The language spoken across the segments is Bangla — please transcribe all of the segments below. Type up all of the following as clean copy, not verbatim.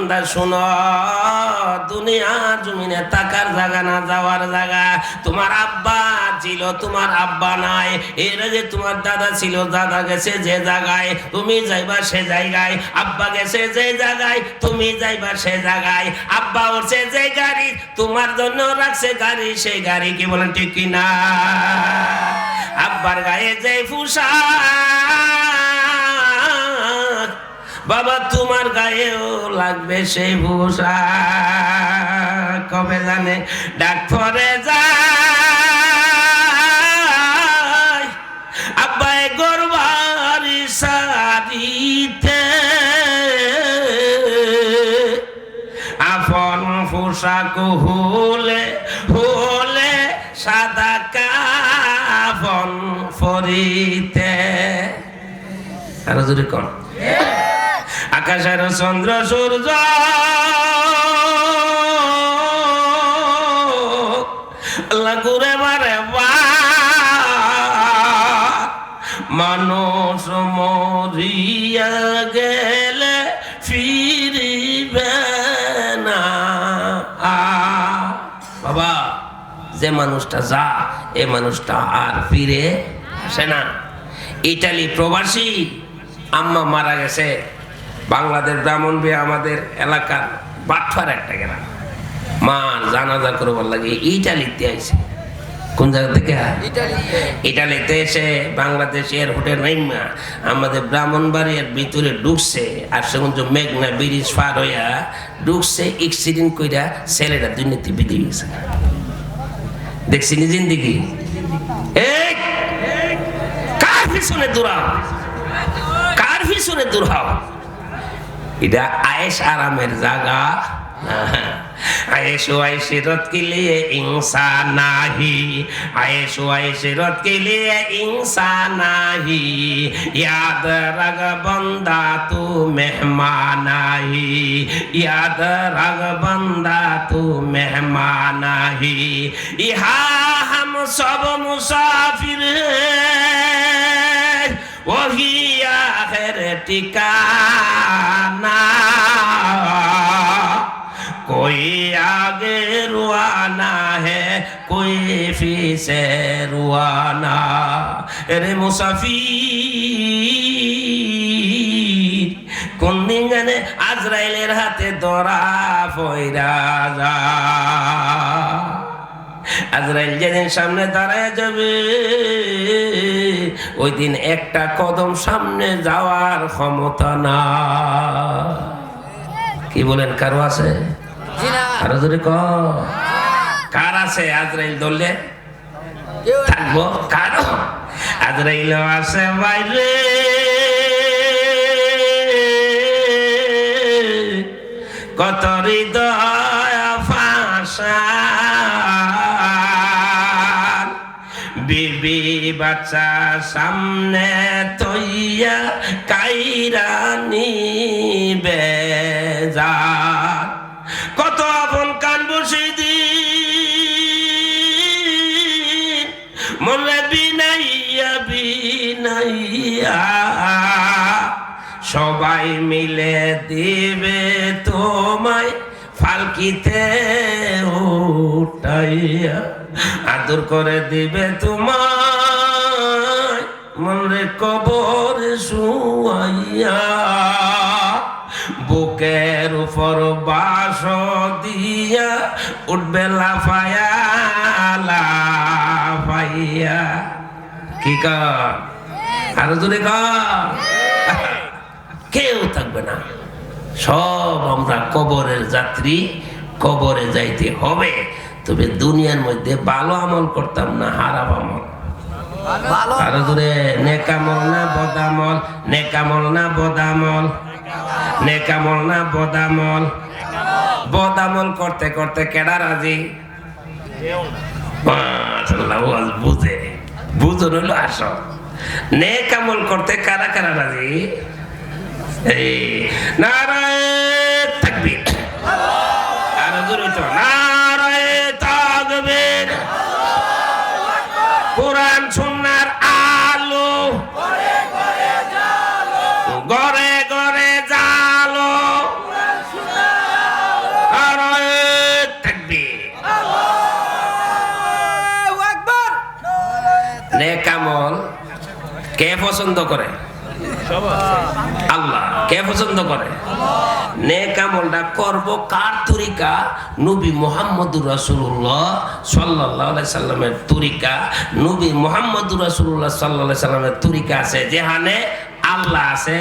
বান্দা শুনো, দুনিয়া জমিনে থাকার জায়গা না, যাওয়ার জায়গা। তোমার আব্বা ছিল, তোমার আব্বা নাই। এর আগে তোমার দাদা ছিল, দাদা গেছে যে জায়গায়, তুমি যাইবা সে জায়গায়। আব্বা গেছে যে জায়গায়, তুমি যাইবা সে জায়গায়। আব্বা উঠছে যে গাড়ি, তোমার জন্য রাখছে গাড়ি, সেই গাড়ি। কি বলেন ঠিক কিনা? আব্বার গায়ে যে পোশাক, বাবা তোমার গায়েও লাগবে সেই পোশাক। কবে জানে ডাক পরে যায়, আব্বাই গরবারি সারিতে আপন পোশাক হলে হলে সাদা কাফন পরিতে। আরো জোরে কোন? আকাশের চন্দ্র সূর্য আল্লাহ ঘুরে মারে মানুষ মরিয়া গেলে ফিরিবে না। বাবা যে মানুষটা যা, এ মানুষটা আর ফিরে আসে না। ইটালি প্রবাসী আম্মা মারা গেছে, বাংলাদেশ ব্রাহ্মণবাড়িয়া আমাদের এলাকার বাটফার একটা গ্রাম। মা জানাজা করবার লাগে ইটালিতে আইছে। কোন জায়গা থেকে? ইটালিতে এসে বাংলাদেশ এয়ারপোর্টে নাইমা আমাদের ব্রাহ্মণবাড়িয়ার ভিতরে ঢুকছে। আর সেখান মেঘনা ব্রিজ পার হইয়া ঢুকছে, অ্যাক্সিডেন্ট কইরা ছেলেটা দুর্নীতি বেঁধে গেছে। দেখছি নি জিন্দিগি। কার পিছনে দৌড়াও, কার পিছনে দৌড়াও? এটা আয়েশ আরামের জায়গা। आयशो आयशरत के लिए इंसान नहीं, आयशो आयशरत के लिए इंसान नहीं, याद रख बंदा तू मेहमान नहीं, याद रख बंदा तू मेहमान नहीं। यहाँ हम सब मुसाफिर हैं, वही आखिर ठिकाना। कोई आगे रुआना है, कोई पीछे रुआना। रे मुसाफिर কোন দিন জানে আজরাইলের হাতে ধরা পয়রা যা। আজরাইল যেদিন সামনে দাঁড়ায় যাবে, ওই দিন একটা কদম সামনে যাওয়ার ক্ষমতা না। কি বলেন, কারো আছে? আরো জোরে কার আছে? আজরাইল ধরলে থাকবো কারো? আজরাইল আছে বাইরে, কত হৃদয় ফাঁসা, বিবি বাচ্চা সামনে তৈয়া কাইরা নিবে যা। কত আপন কানবো সেদিন, মনে বিনাইয়া বিনাইয়া, সবাই মিলে দিবে তোমায় ফালকিতে উঠাইয়া, আদর করে দিবে তোমায় মনে কবরে শুয়াইয়া। বুকের উপর বাস দিয়া উঠবে লাফায়া লাফাইয়া। কি কর? আরো জোরে কর। কেউ থাকবে না, সব আমরা কবরের যাত্রী, কবরে যাইতে হবে। তবে দুনিয়ার মধ্যে ভালো আমল করতাম না, হারাম আমল। আরো জোরে, নেকামল না বদামল, নেকামল না বদামল, নেকামল না বদামল। বদামল করতে করতে কেডা রাজি? মাশাআল্লাহ, বুঝে বুঝুন হইলো আসো। নেকামল করতে কারা কারা রাজি? এই নারায়ে তাকবীর, আরো জোরে তো নারায়ে তাকবীর। কোরআন সুন্নাহর আলো ঘরে ঘরে জালো, কে পছন্দ করে? আল্লাহ। কে পছন্দ করে? নেক আমলটা করব কার তরিকা? নবী মুহাম্মদুর রাসূলুল্লাহ সাল্লাল্লাহু আলাইহি সাল্লামের তরিকা। নবী মুহাম্মদুর রাসূলুল্লাহ সাল্লাল্লাহু আলাইহি সাল্লামের তরিকা আছে যেখানে আল্লাহ আছে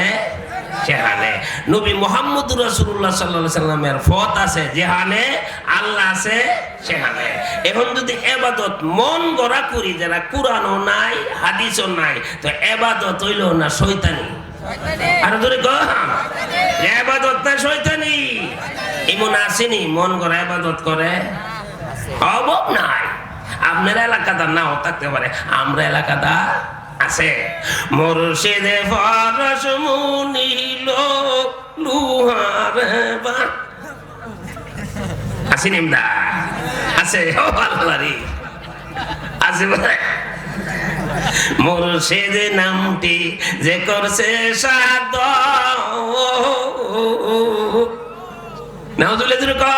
সেখানে, নবী মুহাম্মদুর রাসূলুল্লাহ সাল্লাল্লাহু আলাইহি সাল্লামের পথ আছে যেখানে আল্লাহ আছে সেখানে। এখন যদি ইবাদত মন গড়া করি, যারা কুরআনও নাই হাদিসও নাই, তো ইবাদত হইল না শয়তানি? আর ধরে ইবাদত না শয়তানি? এমন আসেনি মন গড়া ইবাদত করে? অভাব নাই। আপনার এলাকাটা নাও থাকতে পারে, আমরা এলাকাটা আছে। মুর্শিদে ফরস মুনিল লুহারে বা আছে নিমদা আছে। ও আল্লাহরি আছে বলে মুর্শিদ নামটি যে করছে সাদ নাউজুবিল্লাহ।